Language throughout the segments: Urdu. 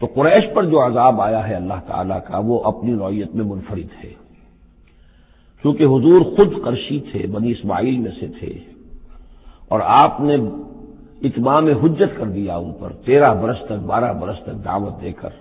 تو قریش پر جو عذاب آیا ہے اللہ تعالیٰ کا وہ اپنی نوعیت میں منفرد ہے، کیونکہ حضور خود قرشی تھے، بنی اسماعیل میں سے تھے، اور آپ نے اتمام حجت کر دیا ان پر 13 برس تک 12 برس تک دعوت دے کر،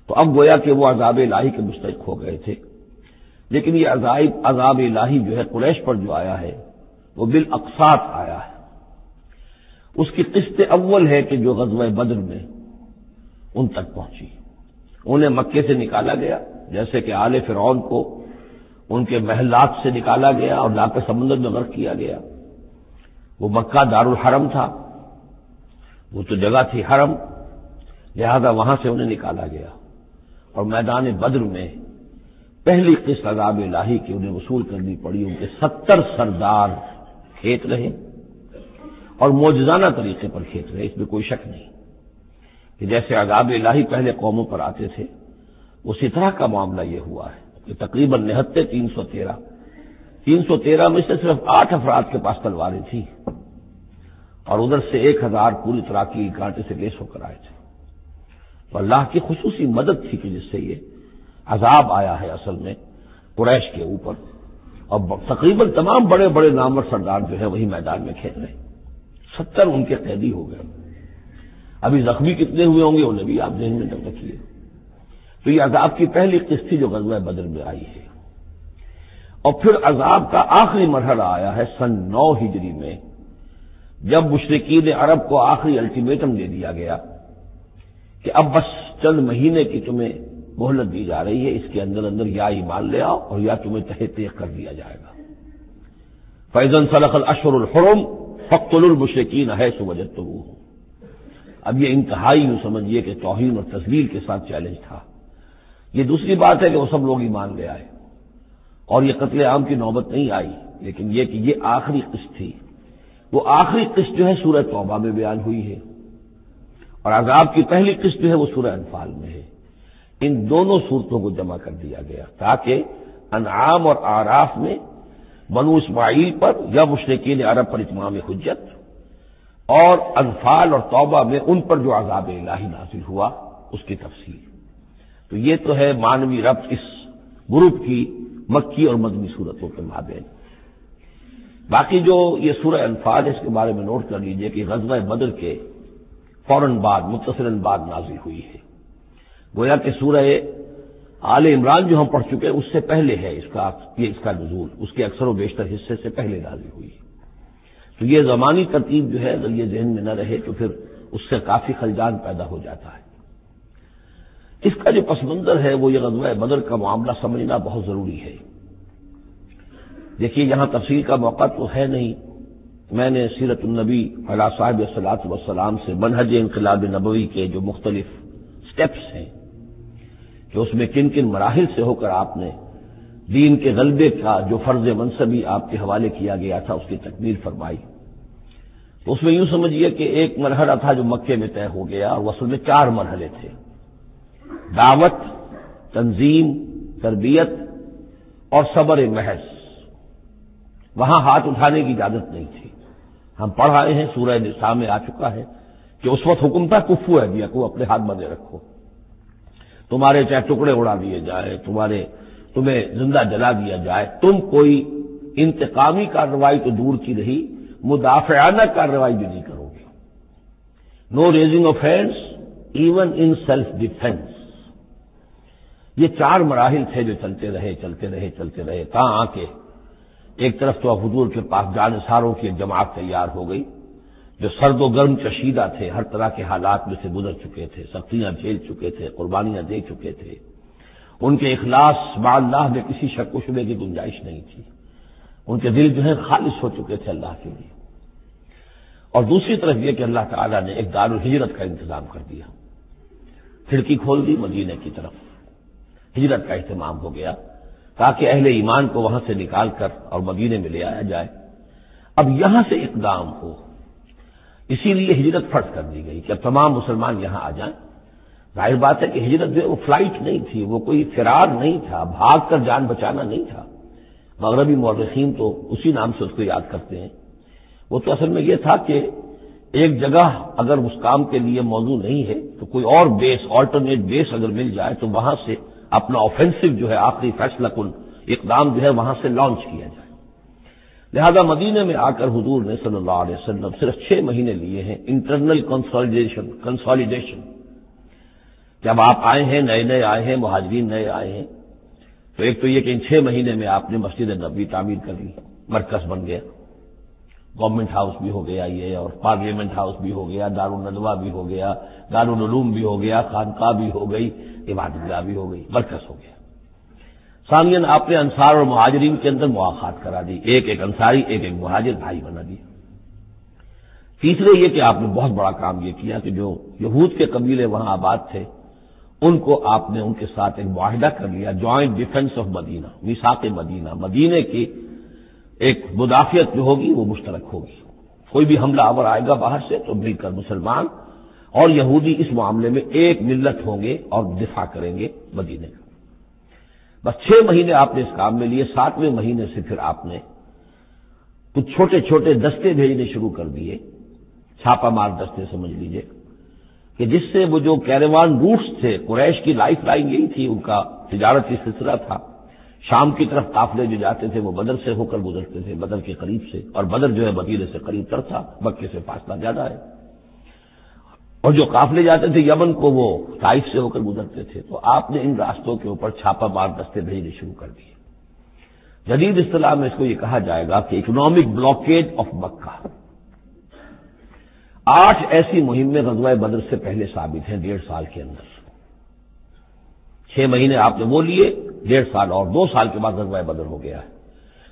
تو اب گویا کہ وہ عذاب الہی کے مستحق ہو گئے تھے۔ لیکن یہ عذاب الہی جو ہے قریش پر جو آیا ہے وہ بالاقساط آیا ہے۔ اس کی قسط اول ہے کہ جو غزوہ بدر میں ان تک پہنچی، انہیں مکے سے نکالا گیا، جیسے کہ آل فرعون کو ان کے محلات سے نکالا گیا اور لا کر سمندر میں غرق کیا گیا۔ وہ مکہ دارالحرم تھا، وہ تو جگہ تھی حرم، لہذا وہاں سے انہیں نکالا گیا، اور میدان بدر میں پہلی قسط عذاب الہی کی انہیں وصول کرنی پڑی۔ ان کے 70 سردار کھیت رہے اور معجزانہ طریقے پر کھیت رہے، اس میں کوئی شک نہیں کہ جیسے عذاب الہی پہلے قوموں پر آتے تھے اسی طرح کا معاملہ یہ ہوا ہے کہ تقریباً نہتے 313 میں سے صرف 8 افراد کے پاس تلواریں تھیں، اور ادھر سے 1000 پوری طرح کی کانٹے سے لیس ہو کر آئے تھے۔ تو اللہ کی خصوصی مدد تھی کہ جس سے یہ عذاب آیا ہے اصل میں قریش کے اوپر، اور تقریباً تمام بڑے بڑے نامور سردار جو ہے وہی میدان میں کھیل رہے، 70 ان کے قیدی ہو گئے۔ ابھی زخمی کتنے ہوئے ہوں گے انہیں بھی آپ ذہن میں رکھیے۔ تو یہ عذاب کی پہلی قسط تھی جو غزوہ بدر میں آئی ہے، اور پھر عذاب کا آخری مرحلہ آیا ہے سن 9 ہجری میں، جب مشرکین عرب کو آخری الٹیمیٹم دے دیا گیا کہ اب بس چند مہینے کی تمہیں مہلت دی جا رہی ہے، اس کے اندر اندر یا ایمان لے آؤ اور یا تمہیں تہہ تیغ کر دیا جائے گا۔ فَإِذَا انسَلَخَ الْأَشْهُرُ الْحُرُمُ فَاقْتُلُوا الْمُشْرِكِينَ حَيْثُ وَجَدتُّمُوهُمْ۔ اب یہ انتہائی یوں سمجھیے کہ توہین اور تذلیل کے ساتھ چیلنج تھا۔ یہ دوسری بات ہے کہ وہ سب لوگ ایمان لے آئے اور یہ قتل عام کی نوبت نہیں آئی، لیکن یہ کہ یہ آخری قسط تھی۔ وہ آخری قسط جو ہے سورہ توبہ میں بیان ہوئی ہے، اور عذاب کی پہلی قسط جو ہے وہ سورہ انفال میں ہے۔ ان دونوں صورتوں کو جمع کر دیا گیا تاکہ انعام اور اعراف میں بنو اسماعیل پر یا مشرکین عرب پر اتمام حجت، اور انفال اور توبہ میں ان پر جو عذاب الہی نازل ہوا اس کی تفصیل۔ تو یہ تو ہے معنوی ربط اس گروپ کی مکی اور مدنی صورتوں کے مابین۔ باقی جو یہ سورہ انفال ہے اس کے بارے میں نوٹ کر لیجئے کہ غزوہ بدر کے فوراً بعد متصلاً بعد نازل ہوئی ہے، گویا کہ سورہ آل عمران جو ہم پڑھ چکے ہیں اس سے پہلے ہے اس کا نزول، اس کے اکثر و بیشتر حصے سے پہلے نازل ہوئی ہے۔ تو یہ زمانی ترتیب جو ہے اگر یہ ذہن میں نہ رہے تو پھر اس سے کافی خلجان پیدا ہو جاتا ہے۔ اس کا جو پس منظر ہے وہ یہ غزوہ بدر کا معاملہ سمجھنا بہت ضروری ہے۔ دیکھیے یہاں تفصیل کا موقع تو ہے نہیں، میں نے سیرت النبی علیہ صاحب الصلاۃ والسلام سے منہج انقلاب نبوی کے جو مختلف سٹیپس ہیں کہ اس میں کن کن مراحل سے ہو کر آپ نے دین کے غلبے کا جو فرض منصبی آپ کے حوالے کیا گیا تھا اس کی تکمیل فرمائی۔ تو اس میں یوں سمجھیے کہ ایک مرحلہ تھا جو مکے میں طے ہو گیا، اور اصل میں 4 مرحلے تھے: دعوت، تنظیم، تربیت اور صبر محض۔ وہاں ہاتھ اٹھانے کی اجازت نہیں تھی۔ ہم پڑھ آئے ہیں، سورہ نساء میں آ چکا ہے کہ اس وقت حکم تھا کفو ایدیکم کو اپنے ہاتھ بندھے رکھو، تمہارے چاہے ٹکڑے اڑا دیے جائے، تمہیں زندہ جلا دیا جائے، تم کوئی انتقامی کارروائی تو دور کی رہی، مدافعانہ کارروائی بھی نہیں کرو گے۔ No raising of hands even in self defence. یہ 4 مراحل تھے جو چلتے رہے کہاں آ کے ایک طرف تو حضور کے پاس جانثاروں کی ایک جماعت تیار ہو گئی جو سرد و گرم چشیدہ تھے، ہر طرح کے حالات میں سے گزر چکے تھے، سختیاں جھیل چکے تھے، قربانیاں دے چکے تھے، ان کے اخلاص مع اللہ میں کسی شک و شبے کی گنجائش نہیں تھی، ان کے دل جو ہے خالص ہو چکے تھے اللہ کے لیے۔ اور دوسری طرف یہ کہ اللہ تعالیٰ نے ایک دارالہجرت کا انتظام کر دیا، کھڑکی کھول دی مدینے کی طرف، ہجرت کا اہتمام ہو گیا تاکہ اہل ایمان کو وہاں سے نکال کر اور مدینے میں لے آیا جائے۔ اب یہاں سے اقدام ہو، اسی لیے ہجرت فرض کر دی گئی کہ اب تمام مسلمان یہاں آ جائیں۔ ظاہر بات ہے کہ ہجرت جو ہے وہ فلائٹ نہیں تھی، وہ کوئی فرار نہیں تھا، بھاگ کر جان بچانا نہیں تھا۔ مغربی مورخین تو اسی نام سے اس کو یاد کرتے ہیں۔ وہ تو اصل میں یہ تھا کہ ایک جگہ اگر اس کام کے لیے موضوع نہیں ہے تو کوئی اور بیس، آلٹرنیٹ بیس اگر مل جائے تو وہاں سے اپنا آفینسو جو ہے، آخری فیصلہ کن اقدام جو ہے وہاں سے لانچ کیا جائے۔ لہذا مدینے میں آ کر حضور نے صلی اللہ علیہ وسلم صرف 6 مہینے لیے ہیں انٹرنل کنسالیڈیشن۔ جب آپ آئے ہیں، نئے نئے آئے ہیں، مہاجرین نئے آئے ہیں، تو ایک تو یہ کہ ان 6 مہینے میں آپ نے مسجد نبوی تعمیر کر لی، مرکز بن گیا، گورنمنٹ ہاؤس بھی ہو گیا یہ، اور پارلیمنٹ ہاؤس بھی ہو گیا، دارالندوہ بھی ہو گیا، دارالعلوم بھی ہو گیا، خانقاہ بھی ہو گئی، عبادت گاہ بھی ہو گئی، مرکز ہو گیا۔ ثانیاً آپ نے انصار اور مہاجرین کے اندر مواخات کرا دی، ایک ایک انصاری ایک ایک مہاجر بھائی بنا دیا۔ تیسرے یہ کہ آپ نے بہت بڑا کام یہ کیا کہ جو یہود کے قبیلے وہاں آباد تھے ان کو آپ نے ان کے ساتھ ایک معاہدہ کر لیا، جوائنٹ ڈیفنس آف مدینہ، میثاق مدینہ، مدینے کی ایک مدافعت جو ہوگی وہ مشترک ہوگی۔ کوئی بھی حملہ آور آئے گا باہر سے تو مل کر مسلمان اور یہودی اس معاملے میں ایک ملت ہوں گے اور دفاع کریں گے مدینے کا۔ بس 6 مہینے آپ نے اس کام میں لیے، 7ویں مہینے سے پھر آپ نے کچھ چھوٹے چھوٹے دستے بھیجنے شروع کر دیے، چھاپا مار دستے سمجھ لیجئے، کہ جس سے وہ جو کیروان روٹس تھے، قریش کی لائف لائن یہی تھی، ان کا تجارتی سلسلہ تھا، شام کی طرف قافلے جو جاتے تھے وہ بدر سے ہو کر گزرتے تھے، بدر کے قریب سے، اور بدر جو ہے مدینے سے قریب تر تھا، مکے سے فاصلہ زیادہ ہے، اور جو قافلے جاتے تھے یمن کو وہ طائف سے ہو کر گزرتے تھے۔ تو آپ نے ان راستوں کے اوپر چھاپا مار دستے بھیجنے شروع کر دیے۔ جدید اصطلاح میں اس کو یہ کہا جائے گا کہ اکنامک بلاکیج آف مکہ۔ 8 ایسی مہمیں غزوہ بدر سے پہلے ثابت ہیں 1.5 سال کے اندر۔ 6 مہینے آپ نے وہ لیے، 1.5 سال اور 2 سال کے بعد غزوہ بدر ہو گیا ہے۔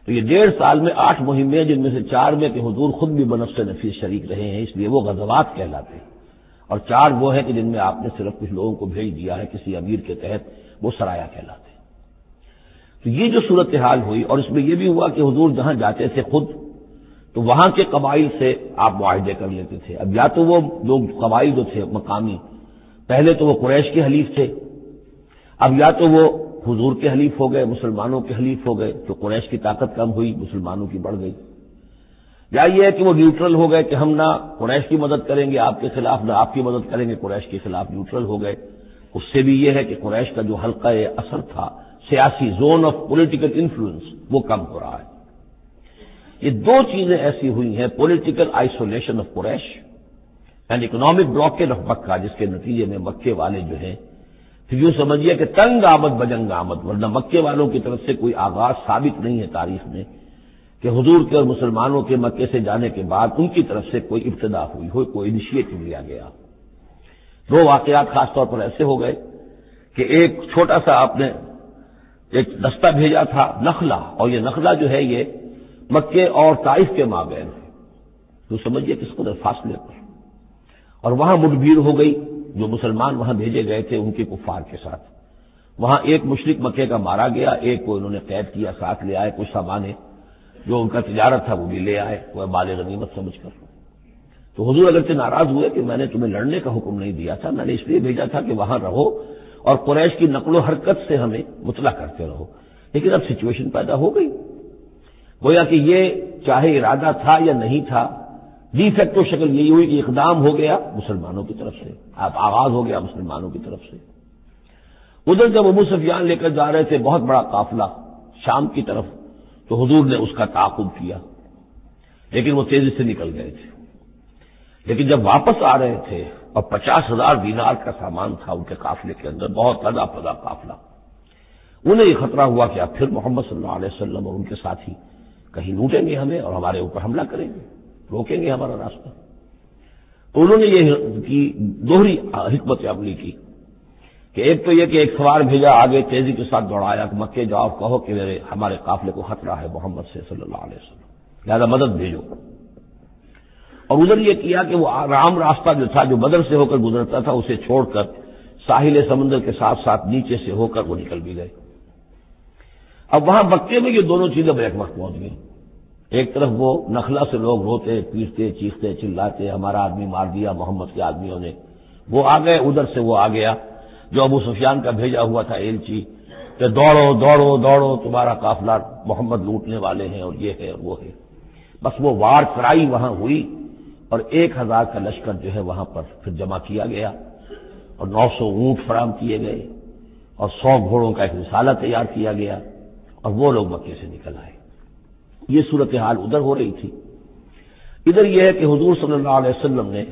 تو یہ 1.5 سال میں 8 مہمیں، جن میں سے 4 میں کہ حضور خود بھی بنفس نفیس شریک رہے ہیں، اس لیے وہ غزوات کہلاتے ہیں، اور 4 وہ ہیں کہ جن میں آپ نے صرف کچھ لوگوں کو بھیج دیا ہے کسی امیر کے تحت، وہ سرایا کہلاتے ہیں۔ تو یہ جو صورتحال ہوئی، اور اس میں یہ بھی ہوا کہ حضور جہاں جاتے تھے خود تو وہاں کے قبائل سے آپ معاہدے کر لیتے تھے۔ اب یا تو وہ لوگ قبائل جو تھے مقامی، پہلے تو وہ قریش کے حلیف تھے، اب یا تو وہ حضور کے حلیف ہو گئے، مسلمانوں کے حلیف ہو گئے، تو قریش کی طاقت کم ہوئی، مسلمانوں کی بڑھ گئی، یا یہ ہے کہ وہ نیوٹرل ہو گئے کہ ہم نہ قریش کی مدد کریں گے آپ کے خلاف، نہ آپ کی مدد کریں گے قریش کے خلاف، نیوٹرل ہو گئے۔ اس سے بھی یہ ہے کہ قریش کا جو حلقہ اثر تھا، سیاسی زون آف پولیٹیکل انفلوئنس، وہ کم ہو رہا ہے۔ یہ 2 چیزیں ایسی ہوئی ہیں، political isolation of Quraysh and economic blockage of Mecca, جس کے نتیجے میں مکے والے جو ہیں پھر یوں سمجھیے کہ تنگ آمد بجنگ آمد، ورنہ مکے والوں کی طرف سے کوئی آغاز ثابت نہیں ہے تاریخ میں کہ حضور کے اور مسلمانوں کے مکے سے جانے کے بعد ان کی طرف سے کوئی ابتدا ہوئی ہو، کوئی انیشیٹو لیا گیا۔ 2 واقعات خاص طور پر ایسے ہو گئے کہ ایک چھوٹا سا آپ نے ایک دستہ بھیجا تھا نخلا، اور یہ نخلا جو ہے یہ مکے اور طائف کے مابین ہے، تو سمجھیے کس قدر فاصلے پر، اور وہاں مٹبھیڑ ہو گئی، جو مسلمان وہاں بھیجے گئے تھے ان کے کفار کے ساتھ۔ وہاں ایک مشرک مکے کا مارا گیا، ایک کو انہوں نے قید کیا، ساتھ لے آئے، کچھ سامان جو ان کا تجارت تھا وہ بھی لے آئے، وہ مال غنیمت سمجھ کر۔ تو حضور اگرچہ ناراض ہوئے کہ میں نے تمہیں لڑنے کا حکم نہیں دیا تھا، میں نے اس لیے بھیجا تھا کہ وہاں رہو اور قریش کی نقل و حرکت سے ہمیں مطلع کرتے رہو، لیکن اب سچویشن پیدا ہو گئی، گویا کہ یہ چاہے ارادہ تھا یا نہیں تھا، ڈی فیکٹو شکل یہی ہوئی کہ اقدام ہو گیا مسلمانوں کی طرف سے، اب آغاز ہو گیا مسلمانوں کی طرف سے۔ ادھر جب ابو سفیان لے کر جا رہے تھے بہت بڑا قافلہ شام کی طرف، تو حضور نے اس کا تعاقب کیا، لیکن وہ تیزی سے نکل گئے تھے۔ لیکن جب واپس آ رہے تھے اور 50,000 دینار کا سامان تھا ان کے قافلے کے اندر، بہت لدا پدا قافلہ، انہیں یہ خطرہ ہوا کہ اب پھر محمد صلی اللہ علیہ وسلم اور ان کے ساتھی کہیں لوٹیں گے ہمیں اور ہمارے اوپر حملہ کریں گے، روکیں گے ہمارا راستہ۔ تو انہوں نے یہ کی دوہری حکمت عملی کی کہ ایک تو یہ کہ ایک سوار بھیجا آگے تیزی کے ساتھ دوڑایا کہ مکے جاؤ، کہو کہ ہمارے قافلے کو خطرہ ہے محمد سے صلی اللہ علیہ وسلم، لہذا مدد بھیجو۔ اور ادھر یہ کیا کہ وہ عام راستہ جو تھا جو بدر سے ہو کر گزرتا تھا اسے چھوڑ کر ساحل سمندر کے ساتھ ساتھ نیچے سے ہو کر وہ نکل بھی گئے۔ اب وہاں مکے میں یہ دونوں چیزیں بیک وقت پہنچ گئی، ایک طرف وہ نخلا سے لوگ روتے پیٹتے چیختے چلاتے ہمارا آدمی مار دیا محمد کے آدمیوں نے، وہ آ گئے، ادھر سے وہ آ گیا جو ابو سفیان کا بھیجا ہوا تھا ایلچی کہ دوڑو دوڑو دوڑو تمہارا قافلہ محمد لوٹنے والے ہیں اور یہ ہے اور وہ ہے۔ بس وہ وار کرائی وہاں ہوئی اور 1000 کا لشکر جو ہے وہاں پر پھر جمع کیا گیا اور 900 اونٹ فراہم کیے گئے اور 100 گھوڑوں کا ایک رسالہ تیار کیا گیا اور وہ لوگ مکے سے نکل آئے۔ یہ صورتحال ادھر ہو رہی تھی۔ ادھر یہ ہے کہ حضور صلی اللہ علیہ وسلم نے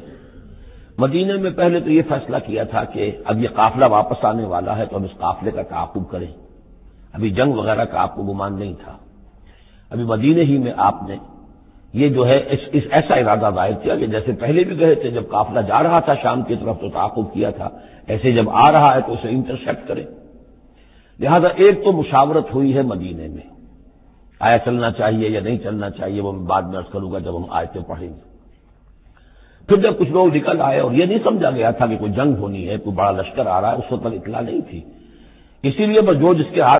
مدینے میں پہلے تو یہ فیصلہ کیا تھا کہ اب یہ قافلہ واپس آنے والا ہے تو ہم اس قافلے کا تعاقب کریں۔ ابھی جنگ وغیرہ کا آپ کو گمان نہیں تھا، ابھی مدینے ہی میں آپ نے یہ جو ہے اس ایسا ارادہ ظاہر کیا کہ جیسے پہلے بھی گئے تھے، جب قافلہ جا رہا تھا شام کی طرف تو تعاقب کیا تھا، ایسے جب آ رہا ہے تو اسے انٹرسیپٹ کریں۔ لہذا ایک تو مشاورت ہوئی ہے مدینے میں، آیا چلنا چاہیے یا نہیں چلنا چاہیے، وہ میں بعد میں عرض کروں گا جب ہم آیتیں پڑھیں گے۔ پھر جب کچھ لوگ نکل آئے اور یہ نہیں سمجھا گیا تھا کہ کوئی جنگ ہونی ہے، کوئی بڑا لشکر آ رہا ہے، اس وقت تک اطلاع نہیں تھی، اسی لیے بس جو جس کے ہاتھ